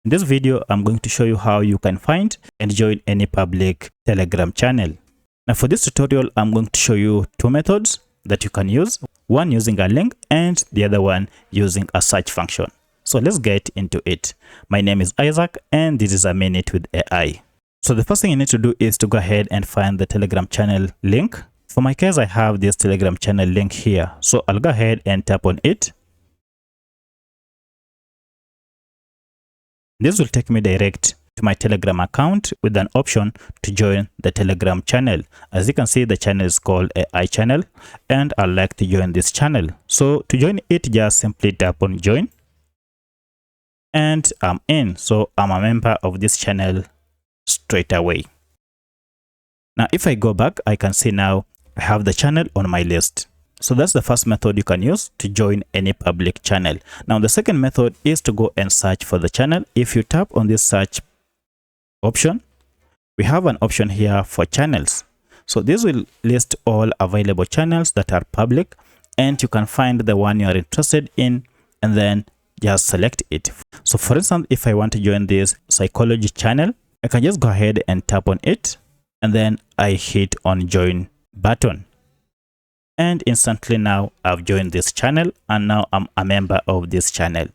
In this video, I'm going to show you how you can find and join any public Telegram channel. Now for this tutorial, I'm going to show you two methods that you can use, one using a link and the other one using a search function. So let's get into it. My name is Isaac and this is a minute with AI. So the first thing you need to do is to go ahead and find the Telegram channel link. For my case, I have this Telegram channel link here. So I'll go ahead and tap on it. This will take me direct to my Telegram account with an option to join the Telegram channel. As you can see, the channel is called AI channel and I'd like to join this channel. So to join it, just simply tap on join and I'm in. So I'm a member of this channel straight away. Now, if I go back, I can see now I have the channel on my list. So that's the first method you can use to join any public channel. Now, the second method is to go and search for the channel. If you tap on this search option, we have an option here for channels. So this will list all available channels that are public and you can find the one you are interested in and then just select it. So for instance, if I want to join this psychology channel, I can just go ahead and tap on it and then I hit on join button. And instantly now I've joined this channel and now I'm a member of this channel.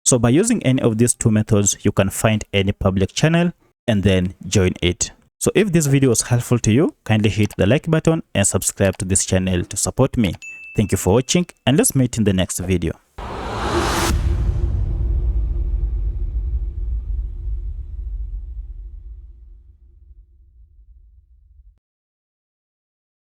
So by using any of these two methods, you can find any public channel and then join it. So if this video was helpful to you, kindly hit the like button and subscribe to this channel to support me. Thank you for watching and let's meet in the next video.